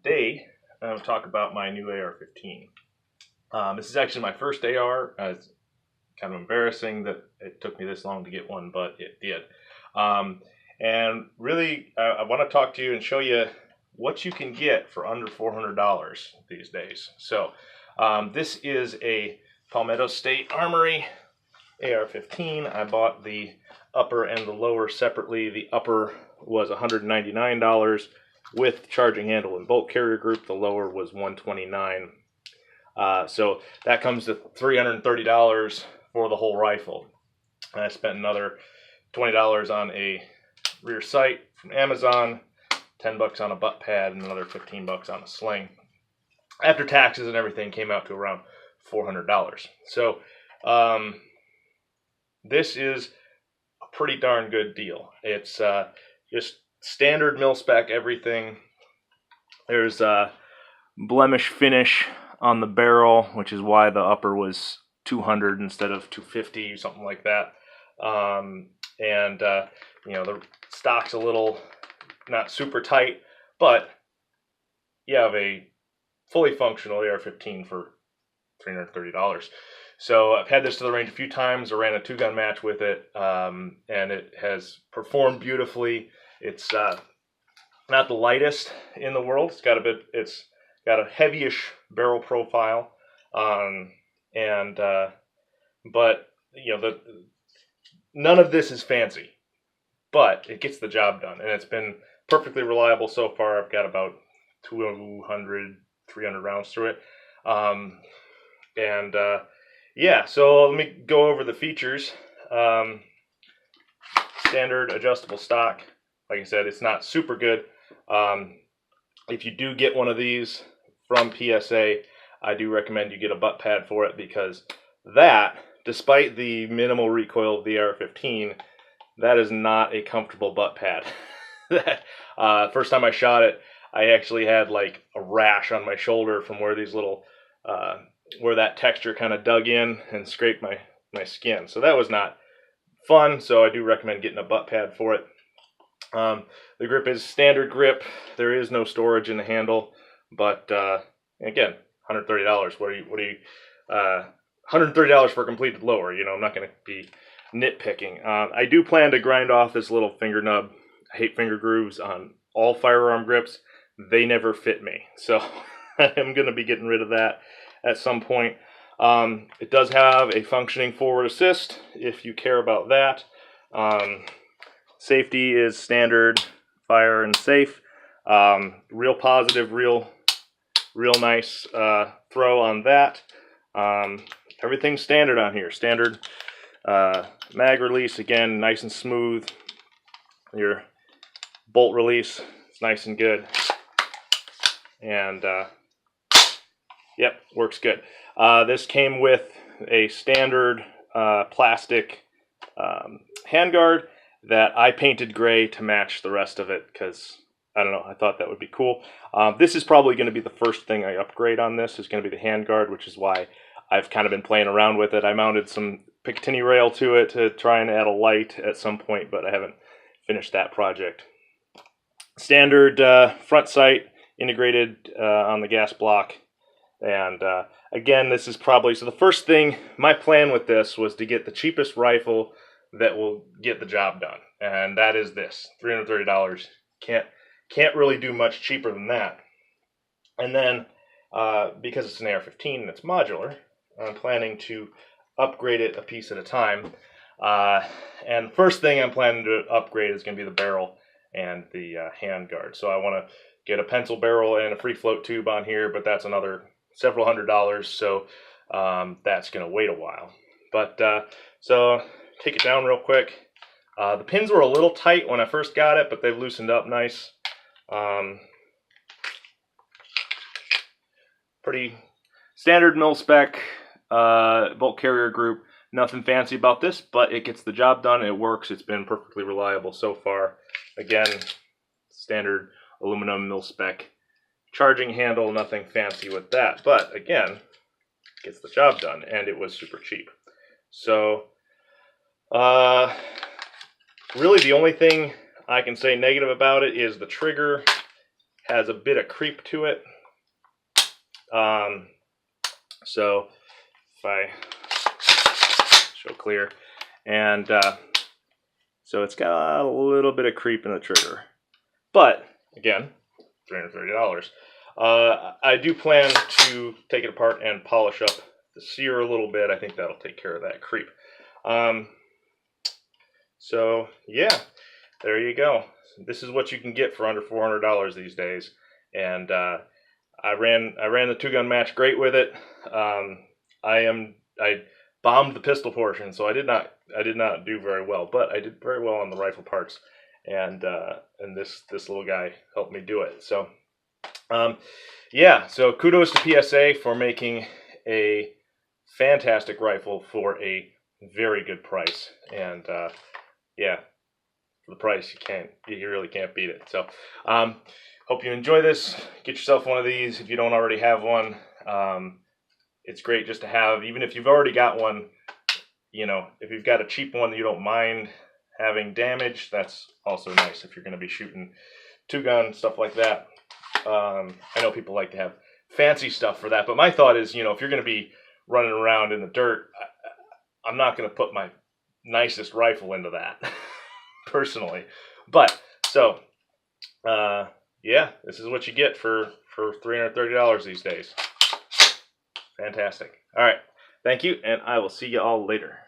Today, I'm going to talk about my new AR-15. This is actually my first AR. It's kind of embarrassing that it took me this long to get one, but it did. And really, I want to talk to you and show you what you can get for under $400 these days. So, this is a Palmetto State Armory AR-15. I bought the upper and the lower separately. The upper was $199 with charging handle and bolt carrier group. The lower was $129. So that comes to $330 for the whole rifle. And I spent another $20 on a rear sight from Amazon, $10 on a butt pad, and another $15 on a sling. After taxes and everything, came out to around $400. So this is a pretty darn good deal. It's just standard mil-spec everything. There's a blemish finish on the barrel, which is why the upper was 200 instead of 250, something like that. You know, the stock's a little not super tight, but you have a fully functional AR-15 for $330. So I've had this to the range a few times. I ran a 2-gun match with it, and it has performed beautifully. It's not the lightest in the world. It's got a heavyish barrel profile, but you know, none of this is fancy, but it gets the job done, and it's been perfectly reliable so far. I've got about 200, 300 rounds through it, yeah. So let me go over the features. Standard adjustable stock. Like I said, it's not super good. If you do get one of these from PSA, I do recommend you get a butt pad for it, because that, despite the minimal recoil of the AR-15, that is not a comfortable butt pad. First time I shot it, I actually had like a rash on my shoulder from where these little, where that texture kind of dug in and scraped my skin. So that was not fun, so I do recommend getting a butt pad for it. The grip is standard grip. There is no storage in the handle, but again, $130. What are you? $130 for a completed lower. You know, I'm not going to be nitpicking. I do plan to grind off this little finger nub. I hate finger grooves on all firearm grips. They never fit me, so I'm going to be getting rid of that at some point. It does have a functioning forward assist if you care about that. Safety is standard fire and safe. Real positive, real nice throw on that. Everything's standard on here. Standard mag release, again, nice and smooth. Your bolt release is nice and good. And yep, works good. This came with a standard plastic handguard that I painted gray to match the rest of it, because I don't know, I thought that would be cool. This is probably going to be the first thing I upgrade on this, is going to be the handguard, which is why I've kind of been playing around with it. I mounted some Picatinny rail to it to try and add a light at some point, but I haven't finished that project. Standard front sight integrated on the gas block. And again, this is probably, so the first thing, my plan with this was to get the cheapest rifle that will get the job done, and that is this, $330. Can't really do much cheaper than that. And then because it's an AR-15 and it's modular, I'm planning to upgrade it a piece at a time. And the first thing I'm planning to upgrade is going to be the barrel and the handguard. So I want to get a pencil barrel and a free float tube on here, but that's another several $100s, so that's going to wait a while. But so take it down real quick. The pins were a little tight when I first got it, but they've loosened up nice. Pretty standard mil-spec bolt carrier group. Nothing fancy about this, but it gets the job done. It works. It's been perfectly reliable so far. Again, standard aluminum mil-spec charging handle. Nothing fancy with that, but again, gets the job done, and it was super cheap. So really the only thing I can say negative about it is the trigger has a bit of creep to it. So if I show clear, and so it's got a little bit of creep in the trigger, but again, $330. I do plan to take it apart and polish up the sear a little bit. I think that'll take care of that creep. So yeah, there you go. This is what you can get for under $400 these days. And I ran the 2-gun match great with it. I bombed the pistol portion, so I did not do very well, but I did very well on the rifle parts. And this little guy helped me do it. So yeah, so kudos to PSA for making a fantastic rifle for a very good price. And yeah, for the price, you really can't beat it. So hope you enjoy this. Get yourself one of these if you don't already have one. It's great just to have, even if you've already got one. You know, if you've got a cheap one that you don't mind having damage, that's also nice if you're going to be shooting 2-gun, stuff like that. I know people like to have fancy stuff for that, but my thought is, you know, if you're going to be running around in the dirt, I'm not going to put my nicest rifle into that, personally. But, so, yeah, this is what you get for $330 these days. Fantastic. All right, thank you, and I will see you all later.